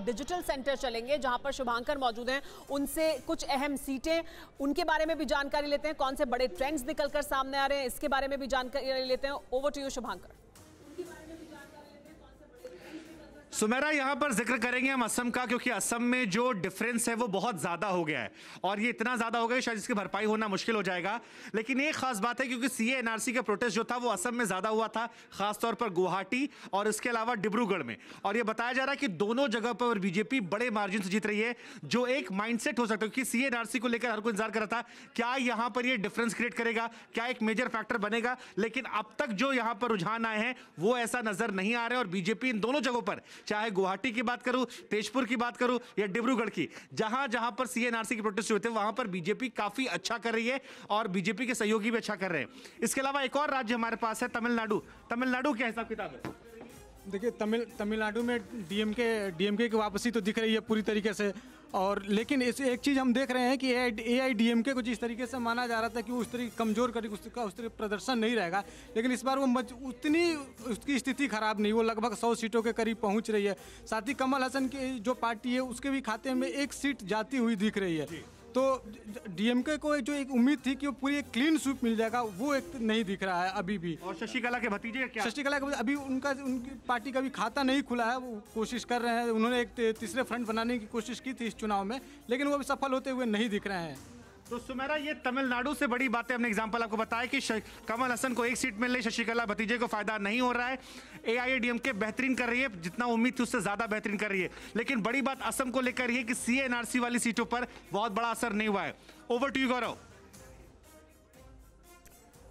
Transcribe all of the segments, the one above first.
Digital centre चलेंगे जहां पर शुभांकर मौजूद हैं, उनसे कुछ अहम सीटें, उनके बारे में भी जानकारी लेते हैं। कौन से बड़े ट्रेंड्स निकलकर सामने आ रहे हैं, इसके बारे में भी जानकारी लेते हैं। Over to you Shubhankar. Sumera, यहाँ पर जिक्र करेंगे हम असम का, क्योंकि असम में जो डिफरेंस है वो बहुत ज्यादा हो गया है और ये इतना ज्यादा हो गया शायद इसकी भरपाई होना मुश्किल हो जाएगा। लेकिन एक खास बात है, क्योंकि सीए एनआरसी का प्रोटेस्ट जो था वो असम में ज्यादा हुआ था, खासतौर पर गुवाहाटी और इसके अलावा डिब्रूगढ़ में। और ये बताया जा रहा है कि दोनों जगह पर बीजेपी बड़े मार्जिन से जीत रही है, जो एक माइंडसेट हो सकता है, क्योंकि सीए एनआरसी को लेकर हर कोई इंतजार कर रहा था क्या यहाँ पर ये डिफरेंस क्रिएट करेगा, क्या एक मेजर फैक्टर बनेगा। लेकिन अब तक जो यहाँ पर रुझान आए हैं वो ऐसा नजर नहीं आ रहे और बीजेपी इन दोनों जगहों पर, चाहे गुवाहाटी की बात करूं, तेजपुर की बात करूं या डिब्रूगढ़ की, जहां जहां पर सीएनआरसी के प्रोटेस्ट हुए थे वहां पर बीजेपी काफी अच्छा कर रही है और बीजेपी के सहयोगी भी अच्छा कर रहे हैं। इसके अलावा एक और राज्य हमारे पास है तमिलनाडु। तमिलनाडु क्या हिसाब किताब है? देखिए, तमिलनाडु में डीएमके की वापसी तो दिख रही है पूरी तरीके से। और लेकिन इस एक चीज़ हम देख रहे हैं कि एआईडीएमके को जिस तरीके से माना जा रहा था कि उस तरीके कमज़ोर कर उसका उस तरीके प्रदर्शन नहीं रहेगा, लेकिन इस बार वो उतनी उसकी स्थिति खराब नहीं, वो लगभग 100 सीटों के करीब पहुंच रही है। साथ ही कमल हसन की जो पार्टी है उसके भी खाते में एक सीट जाती हुई दिख रही है। तो डीएमके को जो एक उम्मीद थी कि वो पूरी एक क्लीन स्वीप मिल जाएगा, वो एक नहीं दिख रहा है अभी भी। और शशिकला के भतीजे क्या? शशिकला के अभी उनकी पार्टी का भी खाता नहीं खुला है, वो कोशिश कर रहे हैं। उन्होंने एक तीसरे फ्रंट बनाने की कोशिश की थी इस चुनाव में, लेकिन वो भी सफल होते हुए नहीं दिख रहे हैं। तो सुमेरा, ये तमिलनाडु से बड़ी बातें, हमने एग्जांपल आपको बताया कि कमल हसन को एक सीट मिल रही, शशिकला भतीजे को फायदा नहीं हो रहा है। एआईएडीएमके बेहतरीन कर रही है, जितना उम्मीद थी उससे ज्यादा बेहतरीन कर रही है। लेकिन बड़ी बात असम को लेकर ये कि सीएनआरसी वाली सीटों पर बहुत बड़ा असर नहीं हुआ है। ओवर टू यू गौरव।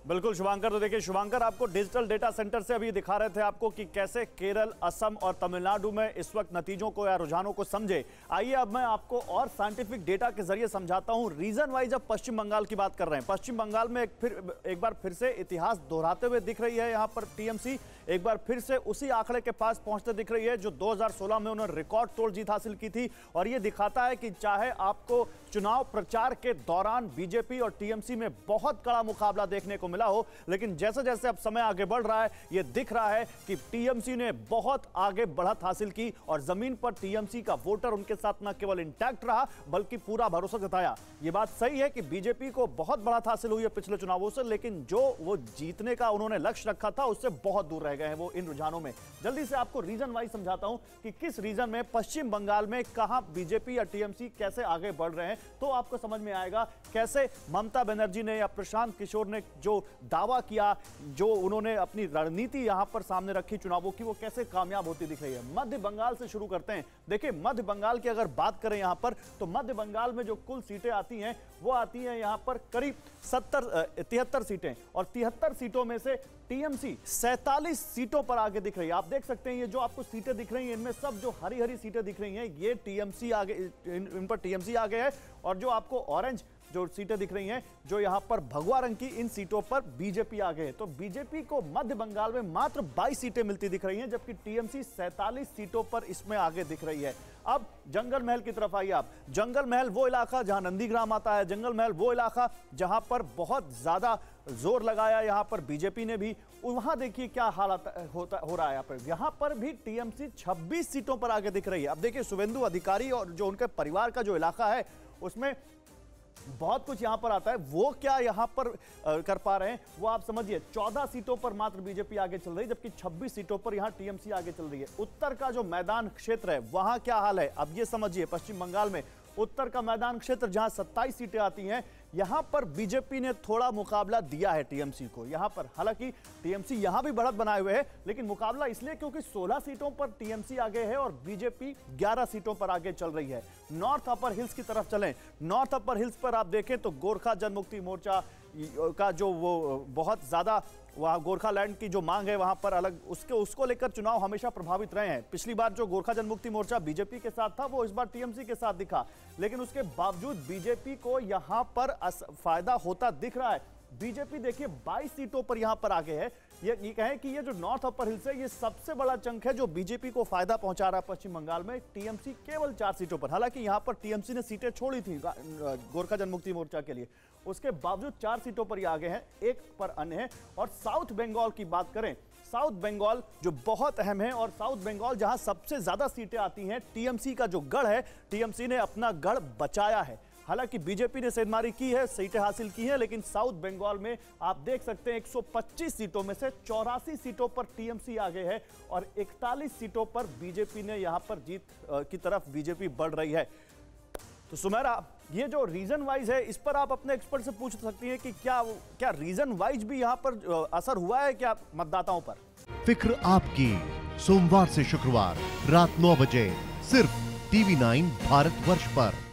बिल्कुल शुभांकर, तो देखिए शुभांकर, आपको डिजिटल डेटा सेंटर से अभी दिखा रहे थे आपको कि कैसे केरल, असम और तमिलनाडु में इस वक्त नतीजों को या रुझानों को समझे। आइए अब मैं आपको और साइंटिफिक डेटा के जरिए समझाता हूं रीजन वाइज। अब पश्चिम बंगाल की बात कर रहे हैं, पश्चिम बंगाल में एक बार फिर से इतिहास दोहराते हुए दिख रही है। यहां पर टीएमसी एक बार फिर से उसी आंकड़े के पास पहुंचते दिख रही है जो 2016 में उन्होंने रिकॉर्ड तोड़ जीत हासिल की थी। और यह दिखाता है कि चाहे आपको चुनाव प्रचार के दौरान बीजेपी और टीएमसी में बहुत कड़ा मुकाबला देखने को मिला हो, लेकिन जैसे जैसे अब समय आगे बढ़ रहा है यह दिख रहा है कि टीएमसी ने बहुत आगे बढ़त हासिल की और जमीन पर टीएमसी का वोटर उनके साथ न केवल इंटैक्ट रहा बल्कि पूरा भरोसा जताया। यह बात सही है कि बीजेपी को बहुत बढ़त हासिल हुई है पिछले चुनावों से, लेकिन जो वो जीतने का उन्होंने लक्ष्य रखा था उससे बहुत दूर रह गए हैं वो इन रुझानों में। जल्दी से आपको रीजन वाइज समझाता हूं कि किस रीजन में पश्चिम बंगाल में कहां बीजेपी या टीएमसी कैसे आगे बढ़ रहे हैं, तो आपको समझ में आएगा कैसे ममता बनर्जी ने या प्रशांत किशोर ने जो दावा किया, जो उन्होंने अपनी रणनीति यहां पर सामने रखी चुनावों की, वो कैसे कामयाब होती दिख रही है। मध्य बंगाल से शुरू करते हैं। देखिए, मध्य बंगाल की अगर बात करें यहां पर, तो मध्य बंगाल में जो कुल सीटें आती हैं वो आती हैं यहां पर करीब 73 सीटें, और 73 सीटों में से टीएमसी 47 सीटों पर आगे दिख रही है। आप देख सकते हैं ये जो आपको सीटें दिख रही हैं, इनमें सब जो हरी हरी सीटें दिख रही हैं ये टीएमसी आगे, इन पर टीएमसी आगे है। और जो आपको ऑरेंज जो सीटें दिख रही हैं, जो यहां पर भगवा रंग की, इन सीटों पर बीजेपी आगे है। तो बीजेपी को मध्य बंगाल में मात्र 22 सीटें मिलती दिख रही हैं, जबकि टीएमसी 47 सीटों पर इसमें आगे दिख रही है। अब जंगल महल की तरफ आइए आप। जंगल महल वो इलाका जहां नंदीग्राम आता है, जंगल महल वो इलाका जहां पर बहुत ज्यादा जोर लगाया यहां पर बीजेपी ने भी। वहां देखिए क्या हालत हो रहा है। यहां पर भी टीएमसी 26 सीटों पर आगे दिख रही है। अब देखिए, शुभेंदु अधिकारी और जो उनके परिवार का जो इलाका है उसमें बहुत कुछ यहां पर आता है। वो क्या यहां पर कर पा रहे हैं वो आप समझिए। 14 सीटों पर मात्र बीजेपी आगे चल रही है, जबकि 26 सीटों पर यहां टीएमसी आगे चल रही है। उत्तर का जो मैदान क्षेत्र है वहां क्या हाल है, अब ये समझिए। पश्चिम बंगाल में उत्तर का मैदान क्षेत्र जहां 27 सीटें आती हैं, यहां पर बीजेपी ने थोड़ा मुकाबला दिया है टीएमसी को। यहां पर हालांकि टीएमसी यहां भी बढ़त बनाए हुए है, लेकिन मुकाबला इसलिए क्योंकि 16 सीटों पर टीएमसी आगे है और बीजेपी 11 सीटों पर आगे चल रही है। नॉर्थ अपर हिल्स की तरफ चलें। नॉर्थ अपर हिल्स पर आप देखें तो गोरखा जनमुक्ति मोर्चा का जो वो बहुत ज्यादा वहाँ गोरखालैंड की जो मांग है वहां पर अलग उसको लेकर चुनाव हमेशा प्रभावित रहे हैं। पिछली बार जो गोरखा जनमुक्ति मोर्चा बीजेपी के साथ था वो इस बार टीएमसी के साथ दिखा, लेकिन उसके बावजूद बीजेपी को यहां पर फायदा होता दिख रहा है। बीजेपी देखिए 22 सीटों पर यहां पर आगे है। ये कहें कि ये जो नॉर्थ अपर हिल्स है ये सबसे बड़ा चंक है जो बीजेपी को फायदा पहुंचा रहा है पश्चिम बंगाल में। टीएमसी केवल 4 सीटों पर, हालांकि यहां पर टीएमसी ने सीटें छोड़ी थी गोरखा जनमुक्ति मोर्चा के लिए, उसके बावजूद 4 सीटों पर ये आगे हैं, एक पर अन्य है। और साउथ बंगाल की बात करें, साउथ बंगाल जो बहुत अहम है, और साउथ बंगाल जहां सबसे ज्यादा सीटें आती हैं, टीएमसी का जो गढ़ है, टीएमसी ने अपना गढ़ बचाया है। हालांकि बीजेपी ने सेंधमारी की है, सीटें हासिल की हैं, लेकिन साउथ बंगाल में आप देख सकते हैं 125 सीटों में से 84 सीटों पर टीएमसी आगे है और 41 सीटों पर बीजेपी ने यहां पर जीत की तरफ बीजेपी बढ़ रही है। तो सुमेरा, ये जो रीजन वाइज है, इस पर आप अपने एक्सपर्ट से पूछ सकती हैं कि क्या रीजन वाइज भी यहां पर असर हुआ है क्या मतदाताओं पर? फिक्र आपकी, सोमवार से शुक्रवार रात 9 बजे सिर्फ TV9 भारतवर्ष पर।